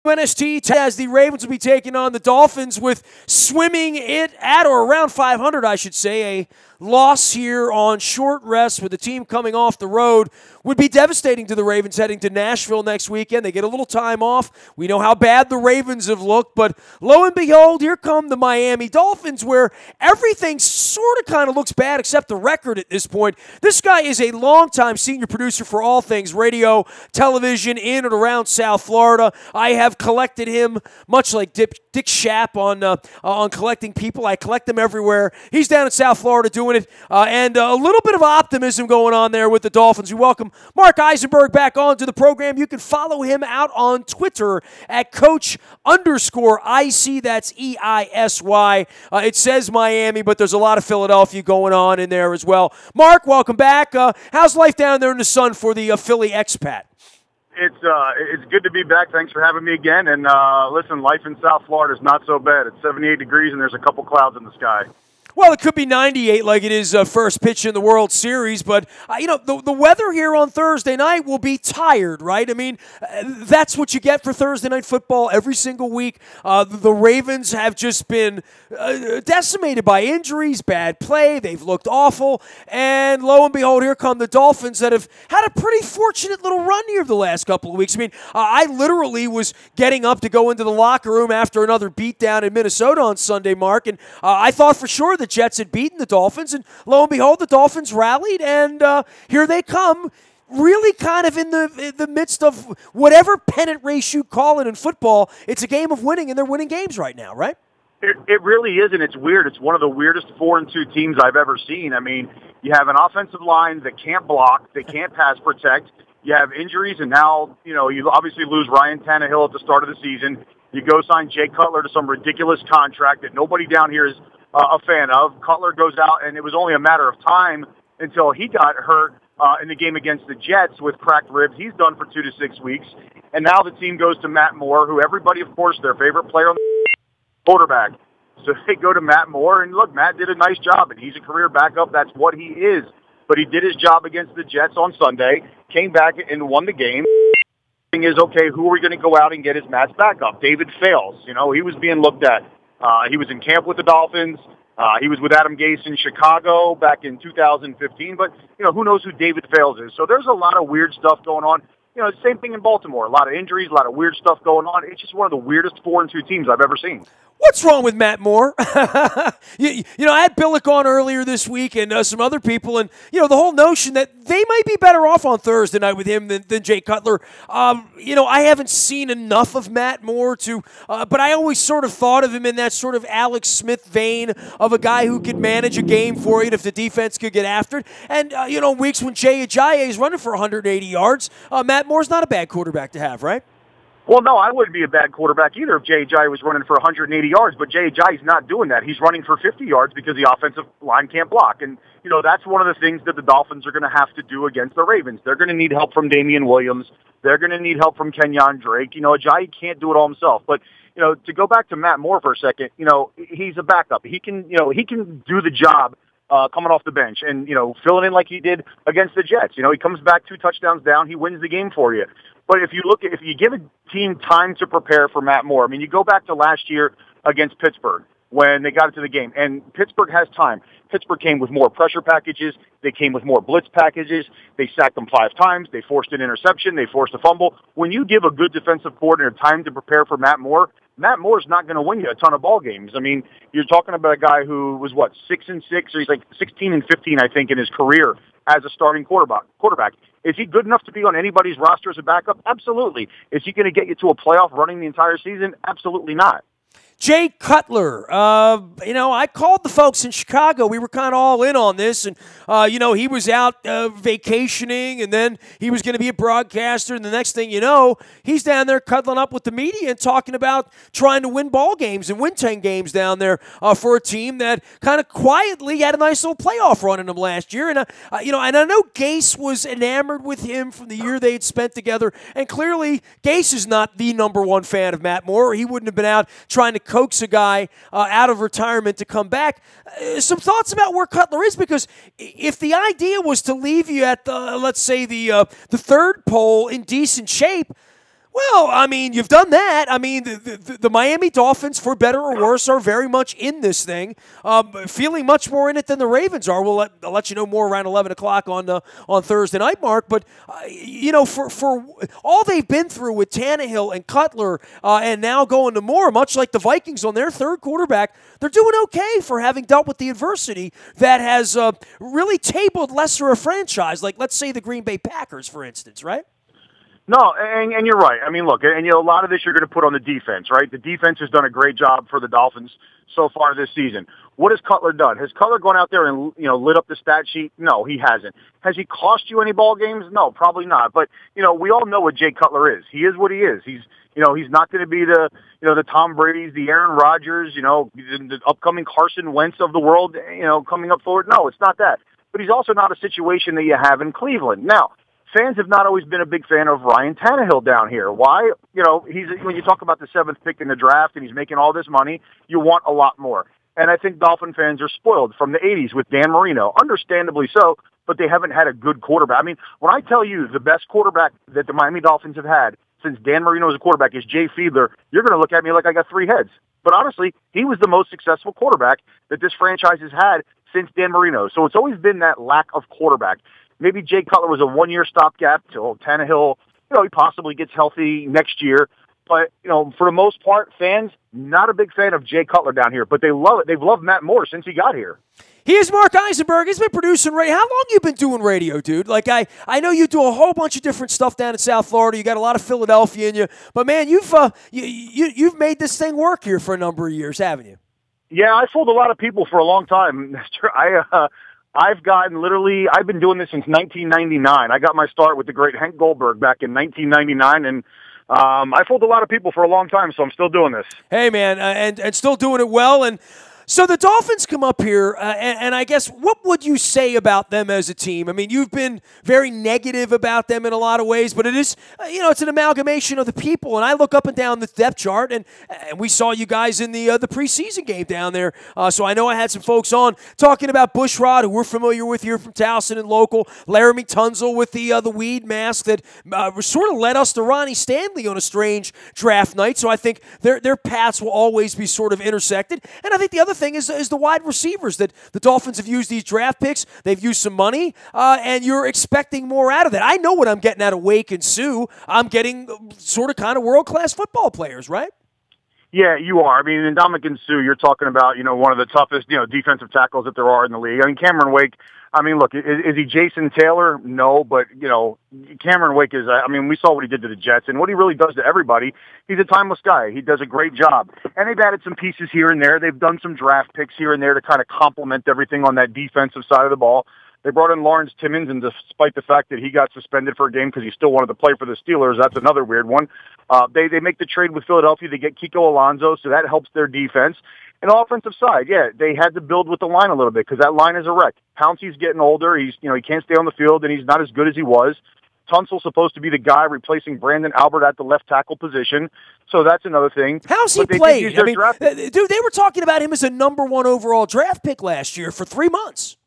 WNST as the Ravens will be taking on the Dolphins with swimming it at or around 500, I should say. A loss here on short rest with the team coming off the road would be devastating to the Ravens heading to Nashville next weekend. They get a little time off. We know how bad the Ravens have looked, but lo and behold, here come the Miami Dolphins, where everything sort of kind of looks bad except the record at this point. This guy is a longtime senior producer for all things radio, television in and around South Florida. I have collected him much like Dick Schaap on collecting people. I collect them everywhere. He's down in South Florida doing it, and a little bit of optimism going on there with the Dolphins. We welcome Mark Eisenberg back onto the program. You can follow him out on Twitter at Coach_IC. That's EISY. It says Miami, but there's a lot of Philadelphia going on in there as well. Mark, welcome back. How's life down there in the sun for the Philly expat? It's good to be back. Thanks for having me again. And listen, life in South Florida is not so bad. It's 78 degrees and there's a couple clouds in the sky. Well, it could be 98 like it is first pitch in the World Series, but, the weather here on Thursday night will be tired, right? I mean, that's what you get for Thursday night football every single week. The Ravens have just been decimated by injuries, bad play. They've looked awful. And lo and behold, here come the Dolphins that have had a pretty fortunate little run here the last couple of weeks. I mean, I literally was getting up to go into the locker room after another beatdown in Minnesota on Sunday, Mark, and I thought for sure the Jets had beaten the Dolphins, and lo and behold, the Dolphins rallied, and here they come, really kind of in the midst of whatever pennant race you call it in football. It's a game of winning, and they're winning games right now, right? It really is, and it's weird. It's one of the weirdest 4-2 teams I've ever seen. I mean, you have an offensive line that can't block, they can't pass protect. You have injuries, and now, you obviously lose Ryan Tannehill at the start of the season. You go sign Jay Cutler to some ridiculous contract that nobody down here is a fan of. Cutler goes out, and it was only a matter of time until he got hurt in the game against the Jets with cracked ribs. He's done for 2 to 6 weeks. And now the team goes to Matt Moore, who everybody, of course, their favorite player on the quarterback. So they go to Matt Moore, and look, Matt did a nice job, and he's a career backup. That's what he is. But he did his job against the Jets on Sunday, came back and won the game. The thing is, okay, who are we going to go out and get as Matt's backup? David Fales. He was being looked at. He was in camp with the Dolphins. He was with Adam Gase in Chicago back in 2015. But, who knows who David Fales is? So there's a lot of weird stuff going on. Same thing in Baltimore. A lot of injuries, a lot of weird stuff going on. It's just one of the weirdest 4-2 teams I've ever seen. What's wrong with Matt Moore? I had Billick on earlier this week and some other people, and, the whole notion that they might be better off on Thursday night with him than Jay Cutler. I haven't seen enough of Matt Moore but I always sort of thought of him in that sort of Alex Smith vein of a guy who could manage a game for you if the defense could get after it. And, weeks when Jay Ajayi is running for 180 yards, Matt Moore's not a bad quarterback to have, right? Well, no, I wouldn't be a bad quarterback either if Jay Ajayi was running for 180 yards, but Jay Ajayi's not doing that. He's running for 50 yards because the offensive line can't block. And, that's one of the things that the Dolphins are going to have to do against the Ravens. They're going to need help from Damian Williams. They're going to need help from Kenyon Drake. Ajayi can't do it all himself. But, to go back to Matt Moore for a second, he's a backup. He can do the job coming off the bench and, filling in like he did against the Jets. He comes back 2 touchdowns down. He wins the game for you. But if you give a team time to prepare for Matt Moore, you go back to last year against Pittsburgh when they got into the game, and Pittsburgh has time. Pittsburgh came with more pressure packages. They came with more blitz packages. They sacked them 5 times. They forced an interception. They forced a fumble. When you give a good defensive coordinator time to prepare for Matt Moore's not going to win you a ton of ball games. You're talking about a guy who was, 6-6, or he's like 16-15, I think, in his career as a starting quarterback. Is he good enough to be on anybody's roster as a backup? Absolutely. Is he going to get you to a playoff running the entire season? Absolutely not. Jay Cutler, I called the folks in Chicago. We were kind of all in on this, and, he was out vacationing, and then he was going to be a broadcaster, and the next thing you know, he's down there cuddling up with the media and talking about trying to win ball games and win 10 games down there for a team that kind of quietly had a nice little playoff run in them last year. And, and I know Gase was enamored with him from the year they had spent together, and clearly Gase is not the #1 fan of Matt Moore. He wouldn't have been out trying to coax a guy out of retirement to come back. Some thoughts about where Cutler is, because if the idea was to leave you at the 3rd pole in decent shape, Well, I mean, you've done that. I mean, the Miami Dolphins, for better or worse, are very much in this thing, feeling much more in it than the Ravens are. I'll let you know more around 11 o'clock on Thursday night, Mark. But, for all they've been through with Tannehill and Cutler and now going to Moore, much like the Vikings on their third quarterback, they're doing okay for having dealt with the adversity that has really tabled lesser a franchise, like, let's say, the Green Bay Packers, for instance, right? No, and you're right. I mean, look, and a lot of this you're going to put on the defense, right? The defense has done a great job for the Dolphins so far this season. What has Cutler done? Has Cutler gone out there and, lit up the stat sheet? No, he hasn't. Has he cost you any ball games? No, probably not. But, we all know what Jay Cutler is. He is what he is. He's not going to be the Tom Brady's, the Aaron Rodgers, the upcoming Carson Wentz of the world, coming up forward. No, it's not that. But he's also not a situation that you have in Cleveland. Now, fans have not always been a big fan of Ryan Tannehill down here. Why? When you talk about the 7th pick in the draft and he's making all this money, you want a lot more. And I think Dolphin fans are spoiled from the 80s with Dan Marino, understandably so, but they haven't had a good quarterback. I mean, when I tell you the best quarterback that the Miami Dolphins have had since Dan Marino was a quarterback is Jay Fiedler, you're going to look at me like I got 3 heads. But honestly, he was the most successful quarterback that this franchise has had since Dan Marino. So it's always been that lack of quarterback. Maybe Jay Cutler was a 1-year stopgap till Tannehill, he possibly gets healthy next year. But, for the most part, fans, not a big fan of Jay Cutler down here, but they love it. They've loved Matt Moore since he got here. Here's Mark Eisenberg. He's been producing radio. How long you been doing radio, dude? Like, I know you do a whole bunch of different stuff down in South Florida. You got a lot of Philadelphia in you. But, man, you've made this thing work here for a number of years, haven't you? Yeah, I fooled a lot of people for a long time. I've been doing this since 1999. I got my start with the great Hank Goldberg back in 1999, and I fooled a lot of people for a long time, so I'm still doing this. Hey, man, and still doing it well. And so the Dolphins come up here, and I guess what would you say about them as a team? I mean, you've been very negative about them in a lot of ways, but it is, it's an amalgamation of the people. And I look up and down the depth chart, and we saw you guys in the preseason game down there. So I know I had some folks on talking about Bushrod, who we're familiar with here from Towson and local, Laramie Tunzel with the weed mask that sort of led us to Ronnie Stanley on a strange draft night. So I think their paths will always be sort of intersected. And I think the other thing is the wide receivers that the Dolphins have used these draft picks. They've used some money, and you're expecting more out of that. I know what I'm getting out of Wake and Sue. I'm getting sort of kind of world-class football players, right? Yeah, you are. I mean, in Ndamukong Suh, you're talking about, one of the toughest, defensive tackles that there are in the league. I mean, Cameron Wake, look, is he Jason Taylor? No, but, Cameron Wake is, we saw what he did to the Jets, and what he really does to everybody, he's a timeless guy. He does a great job. And they've added some pieces here and there. They've done some draft picks here and there to kind of complement everything on that defensive side of the ball. They brought in Lawrence Timmons, and despite the fact that he got suspended for a game because he still wanted to play for the Steelers, that's another weird one. They make the trade with Philadelphia to get Kiko Alonso, so that helps their defense. And offensive side, yeah, they had to build with the line a little bit because that line is a wreck. Pouncey's getting older. He can't stay on the field, and he's not as good as he was. Tunsil's supposed to be the guy replacing Brandon Albert at the left tackle position, so that's another thing. How's he played? Dude, they were talking about him as a #1 overall draft pick last year for 3 months.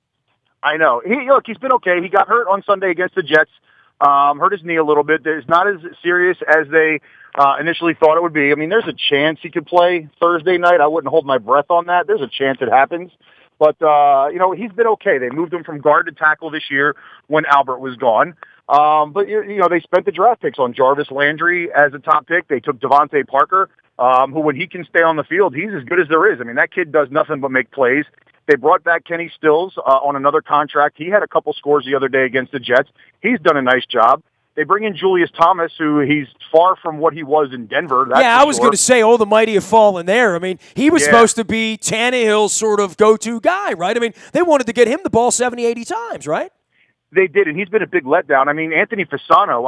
I know. He's been okay. He got hurt on Sunday against the Jets, hurt his knee a little bit. It's not as serious as they initially thought it would be. I mean, there's a chance he could play Thursday night. I wouldn't hold my breath on that. There's a chance it happens. But, he's been okay. They moved him from guard to tackle this year when Albert was gone. But, they spent the draft picks on Jarvis Landry as a top pick. They took Devontae Parker, who, when he can stay on the field, he's as good as there is. I mean, that kid does nothing but make plays. They brought back Kenny Stills on another contract. He had a couple scores the other day against the Jets. He's done a nice job. They bring in Julius Thomas, who he's far from what he was in Denver. I was going to say, the mighty have fallen there. I mean, he was supposed to be Tannehill's sort of go-to guy, right? I mean, they wanted to get him the ball 70, 80 times, right? They did, and he's been a big letdown. I mean, Anthony Fasano.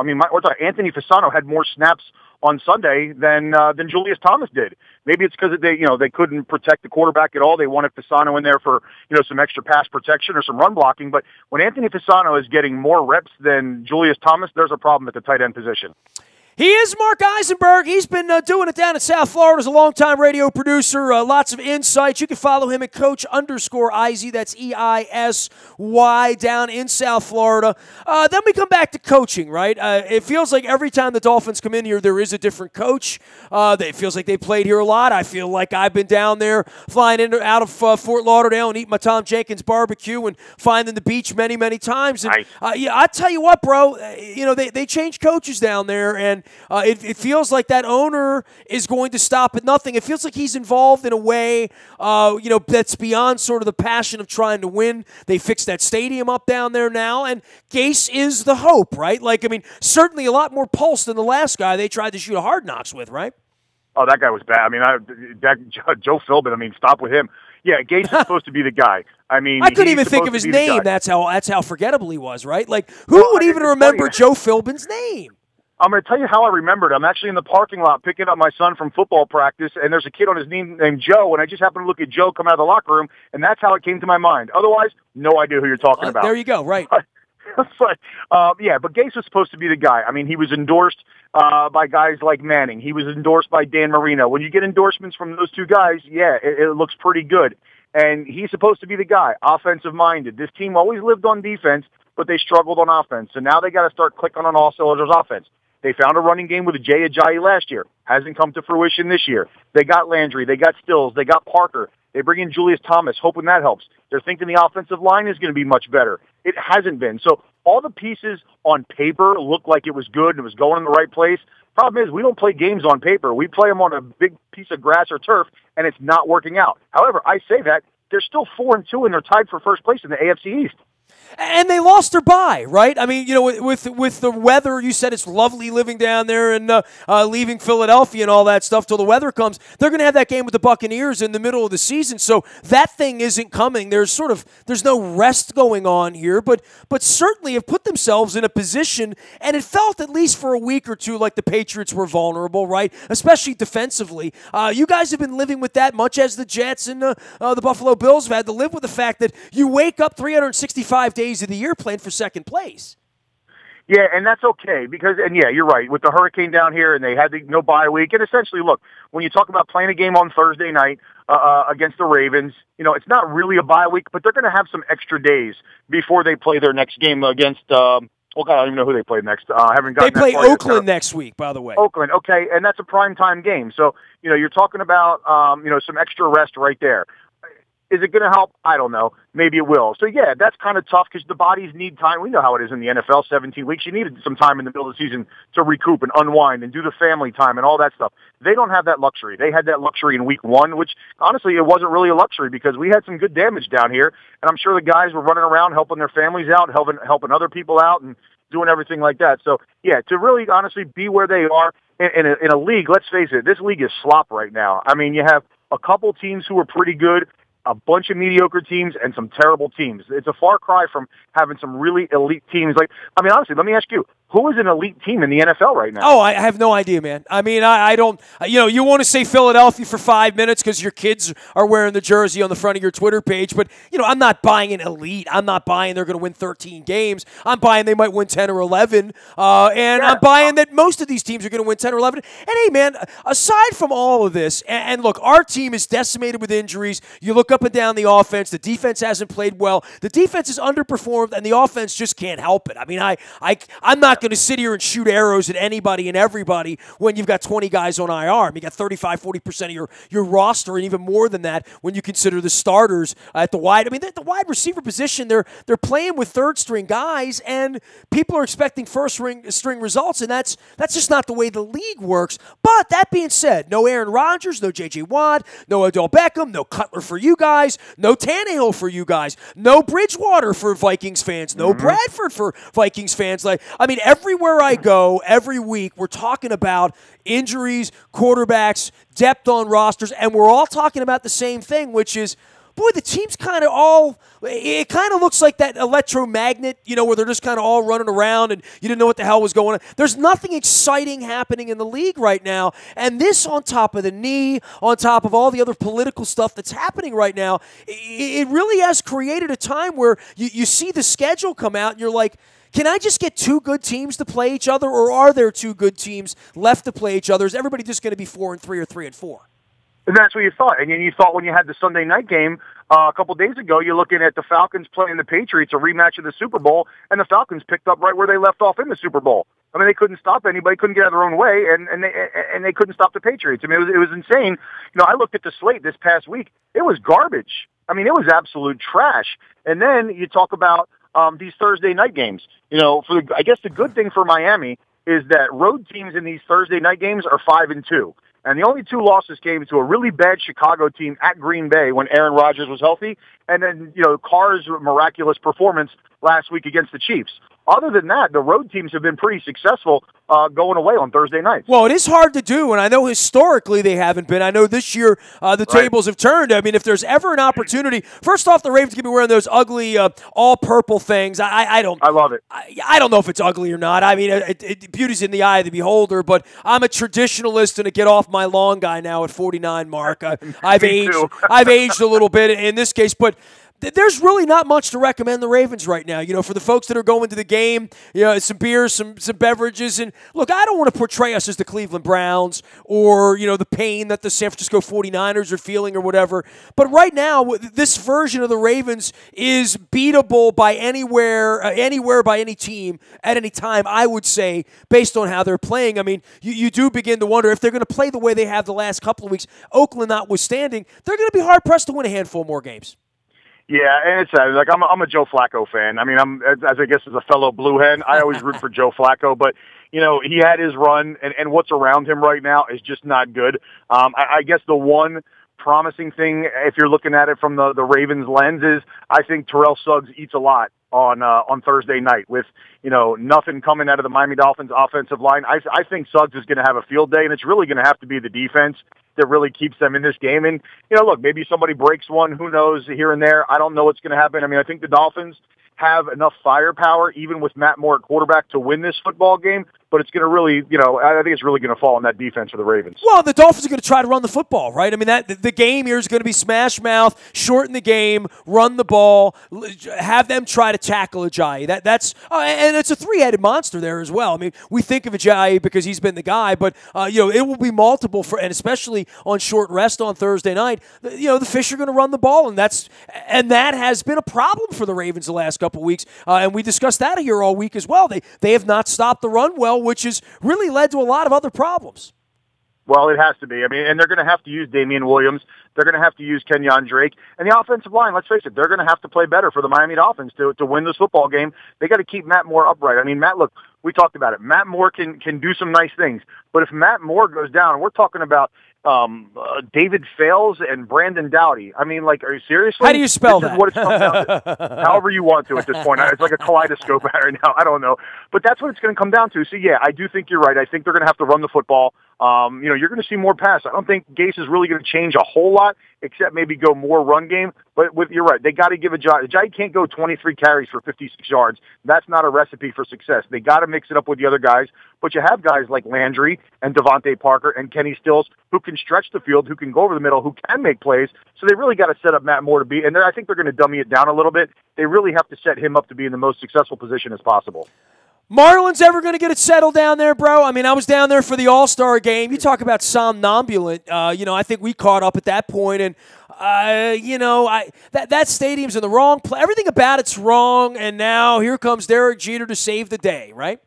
Anthony Fasano had more snaps on Sunday than Julius Thomas did. Maybe it's because they couldn't protect the quarterback at all. They wanted Fasano in there for some extra pass protection or some run blocking. But when Anthony Fasano is getting more reps than Julius Thomas, there's a problem at the tight end position. He is Mark Eisenberg. He's been doing it down in South Florida as a longtime radio producer. Lots of insights. You can follow him at Coach_Eisy. That's EISY down in South Florida. Then we come back to coaching, right? It feels like every time the Dolphins come in here, there is a different coach. It feels like they played here a lot. I feel like I've been down there flying out of Fort Lauderdale and eating my Tom Jenkins barbecue and finding the beach many, many times. And yeah, I tell you what, bro, they changed coaches down there, and it feels like that owner is going to stop at nothing. It feels like he's involved in a way, that's beyond sort of the passion of trying to win. They fixed that stadium up down there now, and Gase is the hope, right? Certainly a lot more pulse than the last guy they tried to shoot a Hard Knocks with, right? Oh, that guy was bad. Joe Philbin, stop with him. Yeah, Gase is supposed to be the guy. I couldn't even think of his name. That's how forgettable he was, right? Who would even remember Joe Philbin's name? I'm going to tell you how I remembered. I'm actually in the parking lot picking up my son from football practice, and there's a kid on his knee named Joe, and I just happened to look at Joe come out of the locker room, and that's how it came to my mind. Otherwise, no idea who you're talking about. There you go, right. But Gase was supposed to be the guy. He was endorsed by guys like Manning. He was endorsed by Dan Marino. When you get endorsements from those two guys, it looks pretty good. And he's supposed to be the guy, offensive-minded. This team always lived on defense, but they struggled on offense. So now they got to start clicking on all cylinders offense. They found a running game with Jay Ajayi last year. Hasn't come to fruition this year. They got Landry. They got Stills. They got Parker. They bring in Julius Thomas, hoping that helps. They're thinking the offensive line is going to be much better. It hasn't been. So all the pieces on paper look like it was good and it was going in the right place. Problem is, we don't play games on paper. We play them on a big piece of grass or turf, and it's not working out. However, I say that, they're still 4-2, and they're tied for first place in the AFC East. And they lost their bye, right? With the weather, you said it's lovely living down there and leaving Philadelphia and all that stuff till the weather comes. They're going to have that game with the Buccaneers in the middle of the season, so that thing isn't coming. There's no rest going on here, but certainly have put themselves in a position, and it felt at least for a week or two like the Patriots were vulnerable, right? Especially defensively. You guys have been living with that, much as the Jets and the Buffalo Bills have had to live with the fact that you wake up 365 days of the year playing for second place. Yeah, and that's okay because you're right. With the hurricane down here and they had no bye week, and essentially, look, when you talk about playing a game on Thursday night against the Ravens, it's not really a bye week, but they're going to have some extra days before they play their next game against, I don't even know who they play next. They play Oakland next week, by the way. Oakland, okay, and that's a primetime game. So, you're talking about, some extra rest right there. Is it going to help? I don't know. Maybe it will. So, yeah, that's kind of tough because the bodies need time. We know how it is in the NFL, 17 weeks. You needed some time in the middle of the season to recoup and unwind and do the family time and all that stuff. They don't have that luxury. They had that luxury in week one, which, honestly, it wasn't really a luxury because we had some good damage down here, and I'm sure the guys were running around helping their families out, helping other people out, and doing everything like that. So, yeah, to really, honestly, be where they are in a league, let's face it, this league is slop right now. You have a couple teams who are pretty good, a bunch of mediocre teams, and some terrible teams. It's a far cry from having some really elite teams. Honestly, let me ask you, who is an elite team in the NFL right now? Oh, I have no idea, man. I don't, you want to say Philadelphia for 5 minutes because your kids are wearing the jersey on the front of your Twitter page, but, I'm not buying an elite. I'm not buying they're going to win 13 games. I'm buying they might win 10 or 11, I'm buying that most of these teams are going to win 10 or 11. And, hey, man, aside from all of this, and look, our team is decimated with injuries. You look up and down the offense. The defense hasn't played well. The defense has underperformed, and the offense just can't help it. I'm not going to sit here and shoot arrows at anybody and everybody when you've got 20 guys on IR. You got 35-40% of your roster, and even more than that when you consider the starters at the wide. The wide receiver position, they're playing with third-string guys, and people are expecting first-string results, and that's just not the way the league works. But that being said, no Aaron Rodgers, no J.J. Watt, no Odell Beckham, no Cutler for you guys, no Tannehill for you guys, no Bridgewater for Vikings fans, no Bradford for Vikings fans. Everywhere I go, every week, we're talking about injuries, quarterbacks, depth on rosters, and we're all talking about the same thing, which is, boy, the team's it kind of looks like that electromagnet, where they're just kind of all running around and you didn't know what the hell was going on. There's nothing exciting happening in the league right now, and this on top of the knee, on top of all the other political stuff that's happening right now, it really has created a time where you see the schedule come out and you're like, Can I just get two good teams to play each other, or are there two good teams left to play each other? Is everybody just going to be 4-3 or 3-4? And that's what you thought. And then you thought when you had the Sunday night game a couple days ago, you're looking at the Falcons playing the Patriots, a rematch of the Super Bowl, and the Falcons picked up right where they left off in the Super Bowl. I mean, they couldn't stop anybody, couldn't get out of their own way, and they couldn't stop the Patriots. I mean, it was insane. I looked at the slate this past week. It was garbage. I mean, it was absolute trash. And then you talk about these Thursday night games. I guess the good thing for Miami is that road teams in these Thursday night games are 5-2. And the only two losses came to a really bad Chicago team at Green Bay when Aaron Rodgers was healthy, and then, Carr's miraculous performance last week against the Chiefs. Other than that, the road teams have been pretty successful going away on Thursday nights. Well, it is hard to do, and I know historically they haven't been. I know this year the tables have turned. I mean, if there's ever an opportunity, first off, the Ravens could be wearing those ugly all-purple things. I love it. I don't know if it's ugly or not. I mean, beauty's in the eye of the beholder, but I'm a traditionalist and a get-off-my lawn guy now at 49, Mark. I've aged a little bit in this case, but there's really not much to recommend the Ravens right now. For the folks that are going to the game, some beers, some beverages. And look, I don't want to portray us as the Cleveland Browns or, the pain that the San Francisco 49ers are feeling or whatever. But right now, this version of the Ravens is beatable by anywhere by any team at any time, I would say, based on how they're playing. I mean, you do begin to wonder if they're going to play the way they have the last couple of weeks, Oakland notwithstanding, they're going to be hard-pressed to win a handful more games. Yeah, and it's like I'm a Joe Flacco fan. I mean, as I guess as a fellow Blue Hen, I always root for Joe Flacco. But he had his run, and what's around him right now is just not good. I guess the one promising thing, if you're looking at it from the Ravens lens, is I think Terrell Suggs eats a lot on Thursday night with nothing coming out of the Miami Dolphins offensive line. I think Suggs is going to have a field day, and it's really going to have to be the defense that really keeps them in this game. And look, maybe somebody breaks one, who knows, here and there. I don't know what's going to happen. I mean, I think the Dolphins have enough firepower, even with Matt Moore at quarterback, to win this football game. But it's going to really, I think it's really going to fall on that defense for the Ravens. Well, the Dolphins are going to try to run the football, right? I mean, the game here is going to be smash mouth, shorten the game, run the ball, have them try to tackle Ajayi. And it's a three-headed monster there as well. I mean, we think of Ajayi because he's been the guy, but it will be multiple and especially on short rest on Thursday night. The Fish are going to run the ball, and that has been a problem for the Ravens the last couple of weeks. And we discussed that here all week as well. They have not stopped the run well, which has really led to a lot of other problems. Well, it has to be. I mean, and they're going to have to use Damian Williams. They're going to have to use Kenyon Drake. And the offensive line, let's face it, they're going to have to play better for the Miami Dolphins to win this football game. They got to keep Matt Moore upright. I mean, look, we talked about it. Matt Moore can do some nice things. But if Matt Moore goes down, we're talking about David Fales and Brandon Doughty. I mean, like, are you seriously? How do you spell that? Is what it's come down to. However you want to at this point. It's like a kaleidoscope right now. I don't know. But that's what it's going to come down to. So, yeah, I do think you're right. I think they're going to have to run the football. You're going to see more pass. I don't think Gase is really going to change a whole lot, except maybe go more run game. But you're right. They got to give Ajayi can't go 23 carries for 56 yards. That's not a recipe for success. They got to mix it up with the other guys. But you have guys like Landry and Devontae Parker and Kenny Stills who can stretch the field, who can go over the middle, who can make plays. So they really got to set up Matt Moore to be. And I think they're going to dummy it down a little bit. They really have to set him up to be in the most successful position as possible. Marlins ever going to get it settled down there, bro? I mean, I was down there for the All-Star game. You talk about somnambulant. I think we caught up at that point, and that stadium's in the wrong place. Everything about it's wrong, and now here comes Derek Jeter to save the day, right?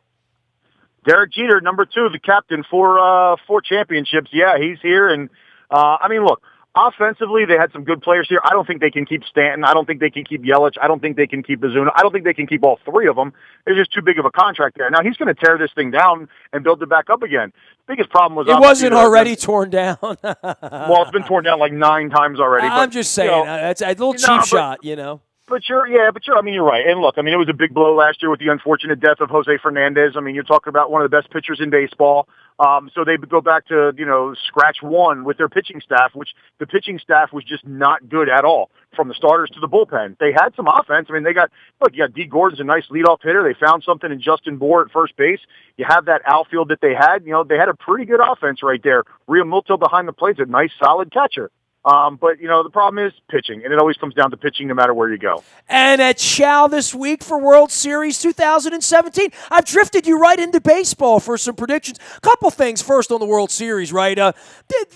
Derek Jeter, number 2, the captain for 4 championships. Yeah, he's here, and look. Offensively, they had some good players here. I don't think they can keep Stanton. I don't think they can keep Yelich. I don't think they can keep Ozuna. I don't think they can keep all 3 of them. It's just too big of a contract there. Now, he's going to tear this thing down and build it back up again. Biggest problem was... It wasn't already torn down. Well, it's been torn down like 9 times already. I'm just saying. It's a little cheap shot, But you're right. And look, it was a big blow last year with the unfortunate death of Jose Fernandez. You're talking about one of the best pitchers in baseball. So they go back to, scratch one with their pitching staff, which the pitching staff was just not good at all, from the starters to the bullpen. They had some offense. You got Dee Gordon's a nice leadoff hitter. They found something in Justin Bohr at first base. You have that outfield that they had. They had a pretty good offense right there. Rio Milto behind the plate's a nice, solid catcher. But, the problem is pitching, and it always comes down to pitching no matter where you go. And at Chow this week for World Series 2017, I've drifted you right into baseball for some predictions. Couple things first on the World Series, right?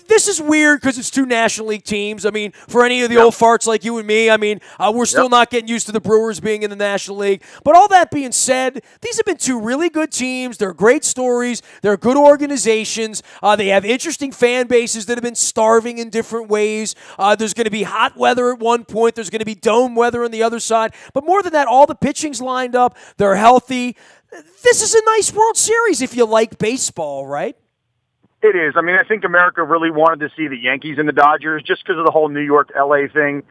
This is weird because it's two National League teams. I mean, for any of the old farts like you and me, I mean, we're still not getting used to the Brewers being in the National League. But all that being said, these have been two really good teams. They're great stories. They're good organizations. They have interesting fan bases that have been starving in different ways. There's going to be hot weather at one point. There's going to be dome weather on the other side. But more than that, all the pitching's lined up. They're healthy. This is a nice World Series if you like baseball, right? It is. I mean, I think America really wanted to see the Yankees and the Dodgers just because of the whole New York-LA thing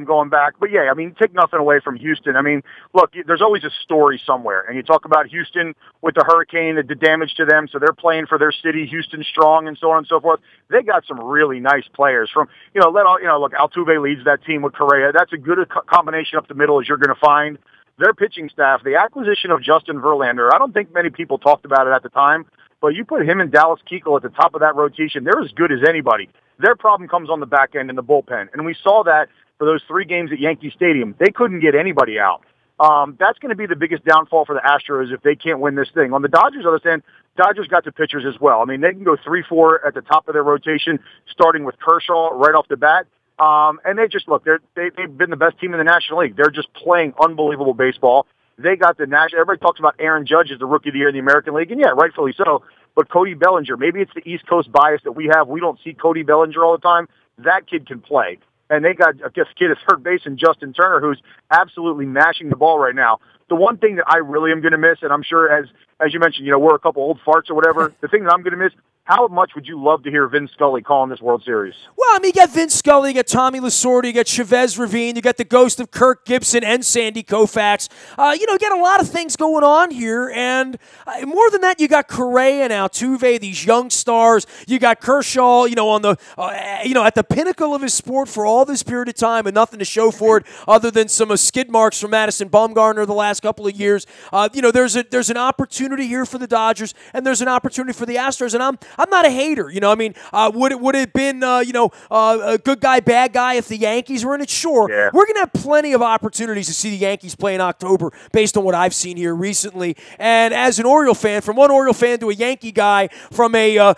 going back. But, yeah, I mean, take nothing away from Houston. I mean, look, there's always a story somewhere. And you talk about Houston with the hurricane, the damage to them, so they're playing for their city, Houston strong, and so on and so forth. They got some really nice players. Look, Altuve leads that team with Correa. That's a good combination up the middle as you're going to find. Their pitching staff, the acquisition of Justin Verlander, I don't think many people talked about it at the time, but you put him and Dallas Keuchel at the top of that rotation, they're as good as anybody. Their problem comes on the back end in the bullpen, and we saw that for those 3 games at Yankee Stadium. They couldn't get anybody out. That's going to be the biggest downfall for the Astros if they can't win this thing. On the Dodgers' other hand, Dodgers got the pitchers as well. I mean, they can go 3-4 at the top of their rotation, starting with Kershaw right off the bat. And they just, look, they've been the best team in the National League. They're just playing unbelievable baseball. They got the national. Everybody talks about Aaron Judge as the Rookie of the Year in the American League, and yeah, rightfully so. But Cody Bellinger, maybe it's the East Coast bias that we have. We don't see Cody Bellinger all the time. That kid can play. And they got this kid at third base and Justin Turner, who's absolutely mashing the ball right now. The one thing that I really am going to miss, and I'm sure as you mentioned, we're a couple old farts or whatever, the thing that I'm going to miss, how much would you love to hear Vin Scully calling this World Series? Well, I mean, you got Vince Scully, you got Tommy Lasorda, you got Chavez Ravine, you got the ghost of Kirk Gibson and Sandy Koufax. You got a lot of things going on here, and more than that, you got Correa and Altuve, these young stars. You got Kershaw, on the, at the pinnacle of his sport for all this period of time, and nothing to show for it other than some skid marks from Madison Bumgarner the last couple of years. There's an opportunity here for the Dodgers, and there's an opportunity for the Astros, and I'm not a hater. Would it have been a good guy, bad guy if the Yankees were in it? Sure. Yeah. We're going to have plenty of opportunities to see the Yankees play in October based on what I've seen here recently. And as an Oriole fan, from one Oriole fan to a Yankee guy, from a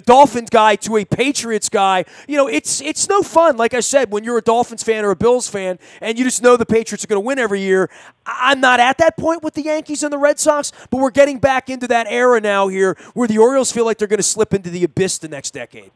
Dolphins guy to a Patriots guy, it's no fun. Like I said, when you're a Dolphins fan or a Bills fan and you just know the Patriots are going to win every year, I'm not at that point with the Yankees and the Red Sox, but we're getting back into that era now here where the Orioles feel like they're going to slip into the abyss the next decade.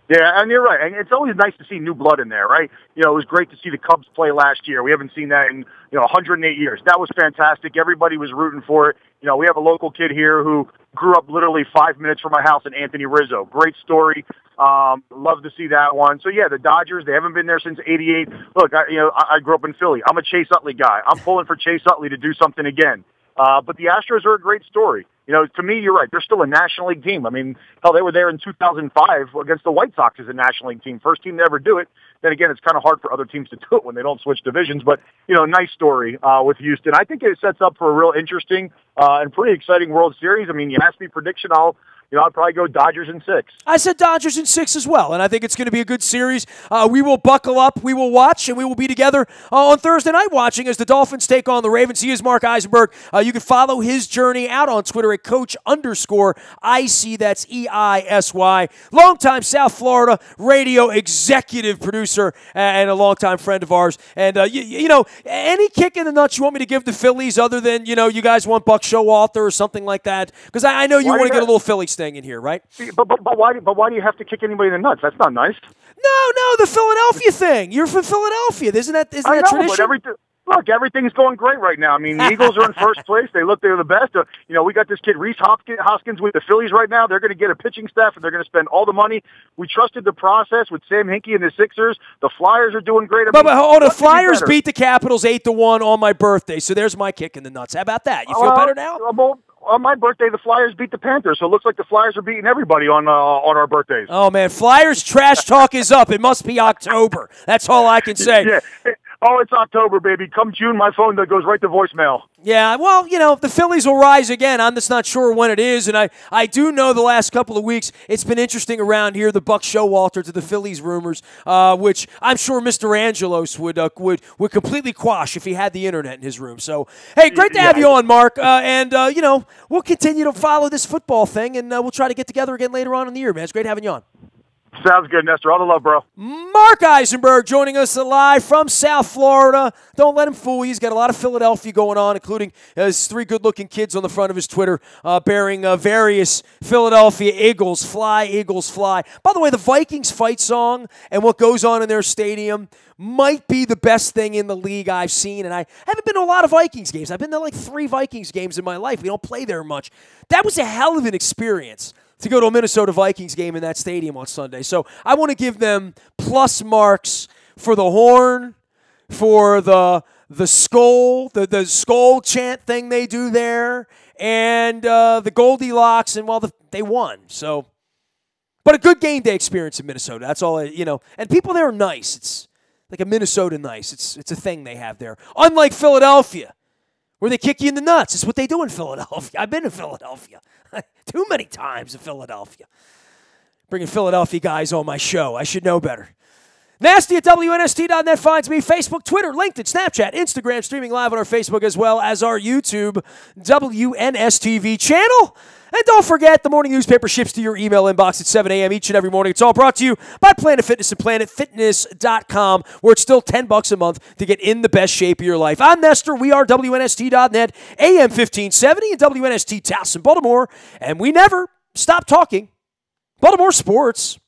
Yeah, and you're right. And it's always nice to see new blood in there, right? It was great to see the Cubs play last year. We haven't seen that in 108 years. That was fantastic. Everybody was rooting for it. We have a local kid here who grew up literally 5 minutes from my house in Anthony Rizzo. Great story. Love to see that one. So, yeah, the Dodgers, they haven't been there since 88. Look, I grew up in Philly. I'm a Chase Utley guy. I'm pulling for Chase Utley to do something again. But the Astros are a great story. To me, you're right. They're still a National League team. I mean, hell, they were there in 2005 against the White Sox as a National League team. First team to ever do it. Then again, it's kind of hard for other teams to do it when they don't switch divisions. But, nice story with Houston. I think it sets up for a real interesting and pretty exciting World Series. I mean, you asked me prediction, I'd probably go Dodgers in 6. I said Dodgers in 6 as well, and I think it's going to be a good series. We will buckle up, we will watch, and we will be together on Thursday night watching as the Dolphins take on the Ravens. He is Mark Eisenberg. You can follow his journey out on Twitter at Coach_IC. That's EISY. Longtime South Florida radio executive producer and a longtime friend of ours. And, any kick in the nuts you want me to give the Phillies other than, you guys want Buck Showalter or something like that? Because I know you want to get a little Philly staying in here, right? But why do you have to kick anybody in the nuts? That's not nice. No, the Philadelphia thing. You're from Philadelphia. Isn't that tradition? But everything's going great right now. I mean, the Eagles are in first place. They're the best. We got this kid Reese Hoskins with the Phillies right now. They're going to get a pitching staff, and they're going to spend all the money. We trusted the process with Sam Hinkie and the Sixers. The Flyers are doing great. The Flyers beat the Capitals 8-1 on my birthday, so there's my kick in the nuts. How about that? You feel better now? On my birthday, the Flyers beat the Panthers, so it looks like the Flyers are beating everybody on our birthdays. Oh, man, Flyers trash talk is up. It must be October. That's all I can say. Yeah. Oh, it's October, baby. Come June, my phone that goes right to voicemail. Yeah, well, the Phillies will rise again. I'm just not sure when it is, and I do know the last couple of weeks it's been interesting around here, the Buck Showalter to the Phillies rumors, which I'm sure Mr. Angelos would completely quash if he had the internet in his room. So, hey, great to have you on, Mark, and we'll continue to follow this football thing, and we'll try to get together again later on in the year, man. It's great having you on. Sounds good, Nestor. All the love, bro. Mark Eisenberg joining us live from South Florida. Don't let him fool you. He's got a lot of Philadelphia going on, including his 3 good-looking kids on the front of his Twitter bearing various Philadelphia Eagles. Fly, Eagles, fly. By the way, the Vikings fight song and what goes on in their stadium might be the best thing in the league I've seen, and I haven't been to a lot of Vikings games. I've been to like 3 Vikings games in my life. We don't play there much. That was a hell of an experience to go to a Minnesota Vikings game in that stadium on Sunday. So I want to give them plus marks for the horn, for the skull, the skull chant thing they do there, and the Goldilocks, and they won. So, but a good game day experience in Minnesota. That's all, and people there are nice. It's like a Minnesota nice. It's a thing they have there. Unlike Philadelphia, where they kick you in the nuts. It's what they do in Philadelphia. I've been to Philadelphia. Too many times in Philadelphia. Bringing Philadelphia guys on my show. I should know better. Nasty at WNST.net finds me. Facebook, Twitter, LinkedIn, Snapchat, Instagram, streaming live on our Facebook as well as our YouTube WNSTV channel. And don't forget, the morning newspaper ships to your email inbox at 7 a.m. each and every morning. It's all brought to you by Planet Fitness and PlanetFitness.com, where it's still $10 a month to get in the best shape of your life. I'm Nestor. We are WNST.net, AM 1570, and WNST Towson, Baltimore. And we never stop talking Baltimore sports.